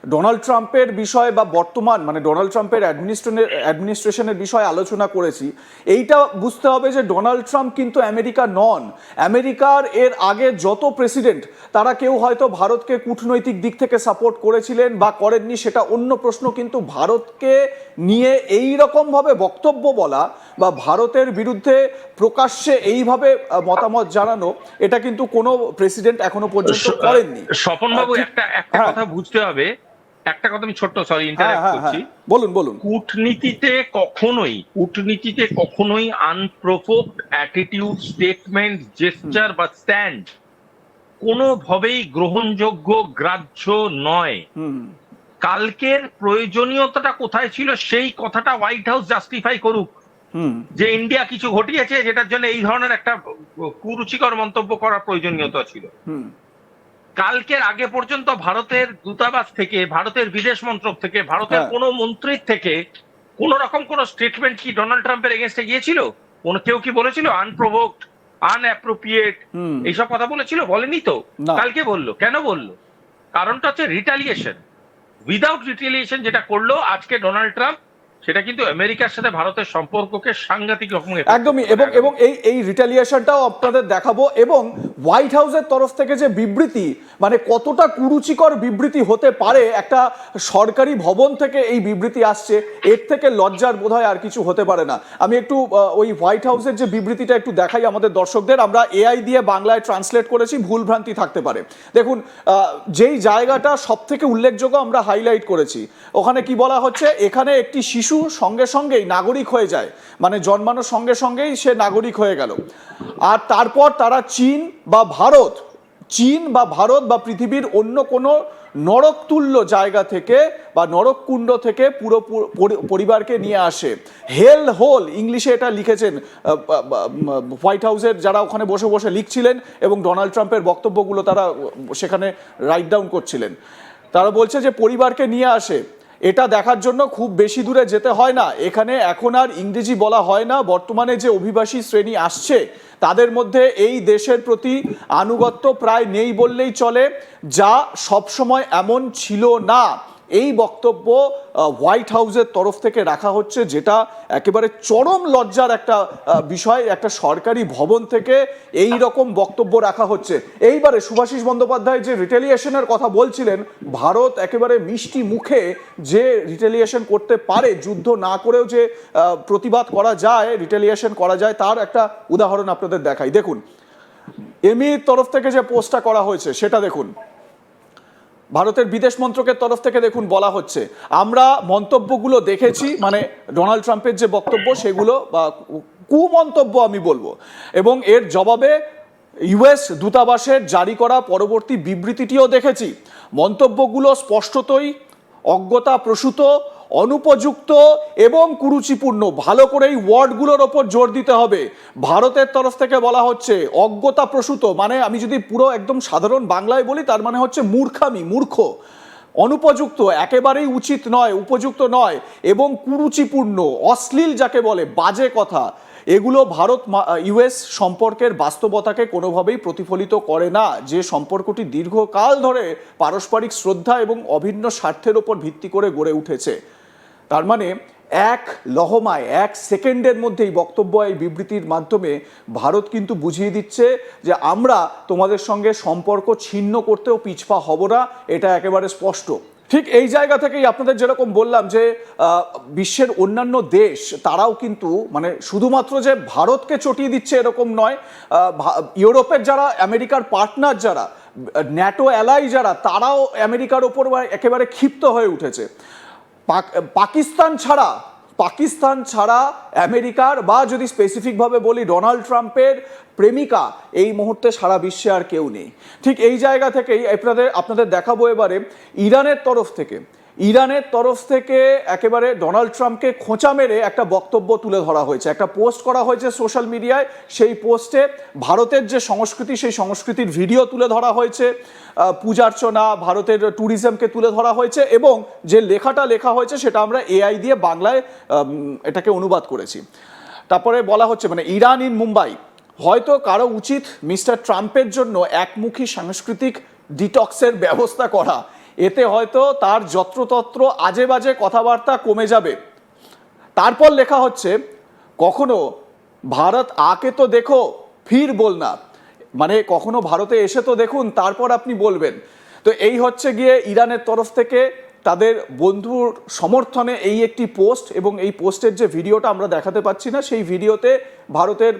Donald ট্রাম্পের বিষয় বা বর্তমান মানে ডোনাল্ড ট্রাম্পের অ্যাডমিনিস্ট্রেশনের বিষয়ে আলোচনা করেছি, এইটা বুঝতে হবে যে ডোনাল্ড ট্রাম্প কিন্তু আমেরিকা নন। আমেরিকার এর আগে যত প্রেসিডেন্ট তারা কেউ হয়তো ভারতকে কূটনৈতিক দিক থেকে সাপোর্ট করেছিলেন বা করেননি সেটা অন্য প্রশ্ন, কিন্তু ভারতকে নিয়ে এই রকমভাবে বক্তব্য বলা বা ভারতের বিরুদ্ধে প্রকাশ্যে এইভাবে মতামত জানানো, এটা কিন্তু কোনো প্রেসিডেন্ট এখনো পর্যন্ত করেননি। স্বপনবাবু, একটা একটা হ্যাঁ কথা বুঝতে হবে। একটা কথা আমি ছোট্ট, সরি হ্যাঁ ইন্টারাপ্ট হ্যাঁ হ্যাঁ, করছি। বলুন বলুন। কূটনীতিতে কখনোই আনপ্রোভোকড অ্যাটিটিউড, স্টেটমেন্ট, জেস্চার বা স্ট্যান্ড কোনোভাবেই গ্রহণযোগ্য, গ্রাহ্য নয়। কালকের প্রয়োজনীয়তাটা কোথায় ছিল সেই কথাটা হোয়াইট হাউস জাস্টিফাই করুক, যে ইন্ডিয়া কিছু ঘটিয়েছে যেটার জন্য এই ধরনের একটা কুরুচিকর মন্তব্য করার প্রয়োজনীয়তা ছিল। কালকের আগে পর্যন্ত ভারতের দূতাবাস থেকে, ভারতের বিদেশ মন্ত্রক থেকে, ভারতের কোনো মন্ত্রীর থেকে কোন রকম কোন স্টেটমেন্ট কি ডোনাল্ড ট্রাম্পের এগেনস্টে গিয়েছিল? কেউ কি বলেছিল আনপ্রোভোকড, আনঅ্যাপ্রোপ্রিয়েট এইসব কথা বলেছিল? বলেনি তো। কালকে বললো, কেন বললো? কারণটা হচ্ছে রিটালিয়েশন। উইদাউট রিটালিয়েশন যেটা করলো আজকে ডোনাল্ড ট্রাম্প, সেটা কিন্তু আমেরিকার সাথে ভারতের সম্পর্ককে সাংঘাতিক রকম একদমই। এবং এবং এই রিটালিয়েশনটাও আপনাদের দেখাবো। এবং হোয়াইট হাউসের তরফ থেকে যে বিবৃতি, মানে কতটা কুরুচিকর বিবৃতি হতে পারে, একটা সরকারি ভবন থেকে এই বিবৃতি আসছে, এর থেকে লজ্জার বোধহয় আর কিছু হতে পারে না। আমি একটু ওই হোয়াইট হাউসের যে বিবৃতিটা একটু দেখাই আমাদের দর্শকদের। আমরা এআই দিয়ে বাংলায় ট্রান্সলেট করেছি, ভুলভ্রান্তি থাকতে পারে। দেখুন, যেই জায়গাটা সব থেকে উল্লেখযোগ্য আমরা হাইলাইট করেছি, ওখানে কি বলা হচ্ছে, এখানে একটি শিশু সঙ্গে সঙ্গেই নাগরিক হয়ে যায়, মানে জন্মানোর সঙ্গে সঙ্গেই সে নাগরিক হয়ে গেল। আর তারপর তারা চীন বা ভারত বা পৃথিবীর অন্য কোনো নরকতুল্য জায়গা থেকে বা নরককুণ্ড থেকে পুরো পরিবারকে নিয়ে আসে। হেল হোল ইংলিশে এটা লিখেছেন হোয়াইট হাউসের যারা ওখানে বসে বসে লিখছিলেন, এবং ডোনাল্ড ট্রাম্পের বক্তব্যগুলো তারা সেখানে রাইট ডাউন করছিলেন। তারা বলছে যে পরিবারকে নিয়ে আসে, এটা দেখার জন্য খুব বেশি দূরে যেতে হয় না। এখানে এখন আর ইংরেজি বলা হয় না। বর্তমানে যে অভিবাসী শ্রেণী আসছে তাদের মধ্যে এই দেশের প্রতি আনুগত্য প্রায় নেই বললেই চলে, যা সবসময় এমন ছিল না। এই বক্তব্য হোয়াইট হাউসের তরফ থেকে রাখা হচ্ছে, যেটা একেবারে চরম লজ্জার একটা বিষয়। একটা সরকারি ভবন থেকে এই রকম বক্তব্য রাখা হচ্ছে। এইবারে সুভাষিস বন্দ্যোপাধ্যায় যে রিটেলিয়েশনের কথা বলছিলেন, ভারত একেবারে মিষ্টি মুখে যে রিটেলিয়েশন করতে পারে, যুদ্ধ না করেও যে প্রতিবাদ করা যায়, রিটেলিয়েশন করা যায়, তার একটা উদাহরণ আপনাদের দেখাই। দেখুন, এমির তরফ থেকে যে পোস্টটা করা হয়েছে সেটা দেখুন। ভারতের বিদেশ মন্ত্রকের তরফ থেকে দেখুন বলা হচ্ছে, আমরা মন্তব্যগুলো দেখেছি, মানে ডোনাল্ড ট্রাম্পের যে বক্তব্য সেগুলো কুমন্তব্য আমি বলবো, এবং এর জবাবে ইউএস দূতাবাসের জারি করা পরবর্তী বিবৃতিটিও দেখেছি। মন্তব্যগুলো স্পষ্টতই অজ্ঞতাপ্রসূত, অনুপযুক্ত এবং কুরুচিপূর্ণ। ভালো করে এই ওয়ার্ডগুলোর ওপর জোর দিতে হবে। ভারতের তরফ থেকে বলা হচ্ছে অজ্ঞতাপ্রসূত, মানে আমি যদি পুরো একদম সাধারণ বাংলায় বলি তার মানে হচ্ছে মূর্খামি, মূর্খ। অনুপযুক্ত, একেবারেই উচিত নয়, উপযুক্ত নয়, এবং কুরুচিপূর্ণ, অশ্লীল যাকে বলে, বাজে কথা, এগুলো ভারত ইউএস সম্পর্কের বাস্তবতাকে কোনোভাবেই প্রতিফলিত করে না, যে সম্পর্কটি দীর্ঘকাল ধরে পারস্পরিক শ্রদ্ধা এবং অভিন্ন স্বার্থের ওপর ভিত্তি করে গড়ে উঠেছে। তার মানে এক লহমায়, এক সেকেন্ডের মধ্যে এই বক্তব্য, এই বিবৃতির মাধ্যমে ভারত কিন্তু বুঝিয়ে দিচ্ছে যে আমরা তোমাদের সঙ্গে সম্পর্ক ছিন্ন করতেও পিছপা হব না, এটা একেবারে স্পষ্ট। ঠিক এই জায়গা থেকেই আপনাদের যেরকম বললাম যে বিশ্বের অন্যান্য দেশ তারাও কিন্তু, মানে শুধুমাত্র যে ভারতকে চটিয়ে দিচ্ছে এরকম নয়, ইউরোপের যারা আমেরিকার পার্টনার, যারা ন্যাটো অ্যালাই যারা, তারাও আমেরিকার ওপর একেবারে ক্ষিপ্ত হয়ে উঠেছে। পাকিস্তান ছাড়া আমেরিকার, বা যদি স্পেসিফিকভাবে বলি ডোনাল্ড ট্রাম্পের প্রেমিকা এই মুহূর্তে সারা বিশ্বে আর কেউ নেই। ঠিক এই জায়গা থেকেই আপনাদের দেখাবো এবারে ইরানের তরফ থেকে একেবারে ডোনাল্ড ট্রাম্পকে খোঁচা মেরে একটা বক্তব্য তুলে ধরা হয়েছে, একটা পোস্ট করা হয়েছে সোশ্যাল মিডিয়ায়। সেই পোস্টে ভারতের যে সংস্কৃতি, সেই সংস্কৃতির ভিডিও তুলে ধরা হয়েছে, পূজার্চনা, ভারতের ট্যুরিজমকে তুলে ধরা হয়েছে, এবং যে লেখাটা লেখা হয়েছে সেটা আমরা এআই দিয়ে বাংলায় এটাকে অনুবাদ করেছি। তারপরে বলা হচ্ছে, মানে ইরান ইন মুম্বাই, হয়তো কারো উচিত মিস্টার ট্রাম্পের জন্য একমুখী সাংস্কৃতিক ডিটক্সের ব্যবস্থা করা। এতে হয়তো তার যত্রতত্র আজে বাজে কথাবার্তা কমে যাবে। তারপর লেখা হচ্ছে কখনো ভারত আকে তো দেখো ফির বলনা, মানে কখনো ভারতে এসে তো দেখুন তারপর আপনি বলবেন। তো এই হচ্ছে গিয়ে ইরানের তরফ থেকে তাদের বন্ধুর সমর্থনে এই একটি পোস্ট, এবং এই পোস্টের যে ভিডিওটা আমরা দেখাতে পাচ্ছি না, সেই ভিডিওতে ভারতের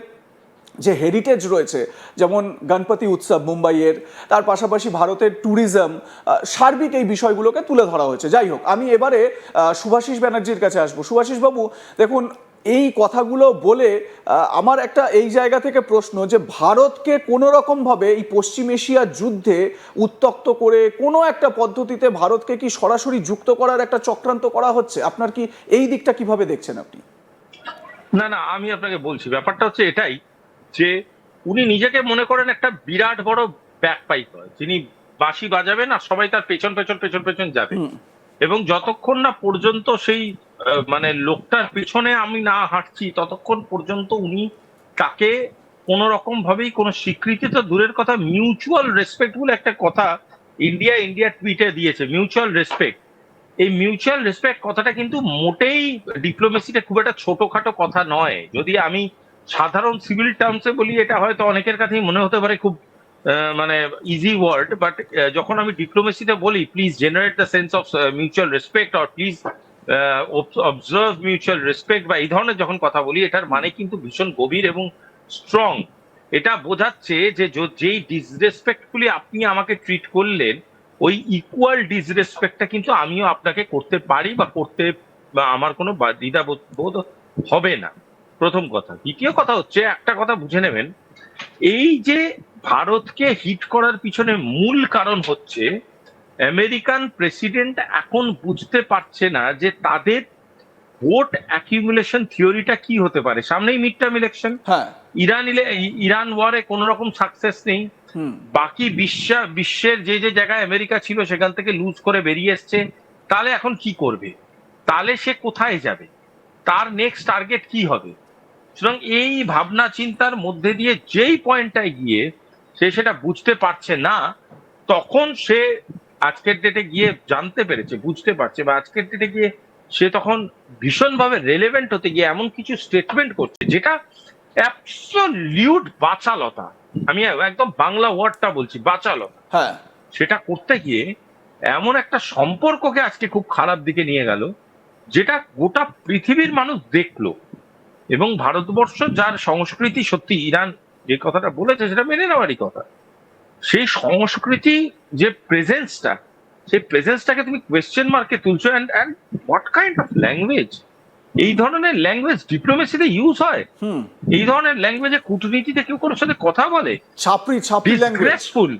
যে হেরিটেজ রয়েছে, যেমন গণপতি উৎসব মুম্বাইয়ের, তার পাশাপাশি ভারতের ট্যুরিজম, সার্বিক এই বিষয়গুলোকে তুলে ধরা হয়েছে। যাই হোক, আমি এবারে শুভাশিস ব্যানার্জির কাছে আসবো। শুভাশিস বাবু, দেখুন এই কথাগুলো বলে আমার একটা এই জায়গা থেকে প্রশ্ন, যে ভারতকে কোনো রকমভাবে এই পশ্চিম এশিয়ার যুদ্ধে উত্তক্ত করে কোনো একটা পদ্ধতিতে ভারতকে কি সরাসরি যুক্ত করার একটা চক্রান্ত করা হচ্ছে? আপনার কি এই দিকটা কিভাবে দেখছেন আপনি? না না, আমি আপনাকে বলছি, ব্যাপারটা হচ্ছে এটাই যে উনি নিজেকে মনে করেন একটা বিরাট বড় ব্যাক পাইপার, যিনি বাঁশি বাজাবেন আর সবাই তার পেছন পেছন পেছন পেছন যাবে, এবং যতক্ষণ না পর্যন্ত সেই মানে লোকটার পেছনে আমি না হাঁটছি ততক্ষণ পর্যন্ত উনি তাকে কোনো রকম ভাবেই কোনো স্বীকৃতি তো দূরের কথা, মিউচুয়াল রেসপেক্ট বলে একটা কথা ইন্ডিয়া টুইটে দিয়েছে, মিউচুয়াল রেসপেক্ট। এই মিউচুয়াল রেসপেক্ট কথাটা কিন্তু মোটেই ডিপ্লোমেসিতে খুব একটা ছোটখাটো কথা নয়। যদি আমি সাধারণ সিভিল টার্মসে বলি, এটা হয়তো অনেকের কাছেই মনে হতে পারে খুব মানে ইজি ওয়ার্ড, বাট যখন আমি ডিপ্লোমেসিতে বলি please generate the sense of mutual respect or please observe mutual respect, বা এই ধরনের যখন কথা বলি, এটার মানে কিন্তু ভীষণ গভীর এবং স্ট্রং। এটা বোঝাচ্ছে যে যেই ডিসরেসপেক্টফুলি আপনি আমাকে ট্রিট করলেন, ওই ইকুয়াল ডিসরেসপেক্টটা কিন্তু আমিও আপনাকে করতে পারি বা করতে, বা আমার কোনো দ্বিধা বোধ হবে না, প্রথম কথা। দ্বিতীয় কথা হচ্ছে, একটা কথা বুঝে নেবেন, এই যে ভারতকে হিট করার পিছনে মূল কারণ হচ্ছে আমেরিকান প্রেসিডেন্ট এখন বুঝতে পারছে না যে তাদের ভোট অ্যাকিউমুলেশন থিওরিটা কি হতে পারে। সামনেই মিড টার্ম ইলেকশন, হ্যাঁ, ইরান ওয়ারে কোনো রকম সাকসেস নেই, বাকি বিশ্বের যে যে জায়গায় আমেরিকা ছিল সেখান থেকে লুজ করে বেরিয়ে এসছে, তাহলে এখন কি করবে, তাহলে সে কোথায় যাবে, তার নেক্সট টার্গেট কি হবে? সুতরাং এই ভাবনা চিন্তার মধ্যে দিয়ে যেই পয়েন্টটায় গিয়ে সে সেটা বুঝতে পারছে না, তখন সে আজকের ডেটে গিয়ে জানতে পেরেছে, বুঝতে পারছে, বা আজকের ডেটে গিয়ে সে তখন ভীষণভাবে রেলেভেন্ট হতে গিয়ে এমন কিছু স্টেটমেন্ট করছে যেটা অ্যাবসলিউট বাচালতা। আমি একদম বাংলা ওয়ার্ডটা বলছি, বাচালতা। হ্যাঁ, সেটা করতে গিয়ে এমন একটা সম্পর্ককে আজকে খুব খারাপ দিকে নিয়ে গেল, যেটা গোটা পৃথিবীর মানুষ দেখলো। এবং ভারতবর্ষ যার সংস্কৃতি, সত্যি ইরান যে কথাটা বলেছে সেটা মেনে নেওয়ারই কথা, সেই সংস্কৃতি যে প্রেজেন্সটা, সেই প্রেজেন্সটাকে তুমি কোয়েশ্চেন মার্কে তুলছো। And what kind of language! এই ধরনের ল্যাঙ্গুয়েজ ডিপ্লোমেসিতে ইউজ হয়? এই ধরনের ল্যাঙ্গুয়েজে কূটনীতিতে কেউ কারোর সাথে কথা বলে? ছাপরি ল্যাঙ্গুয়েজ। ডিসগ্রেসফুল,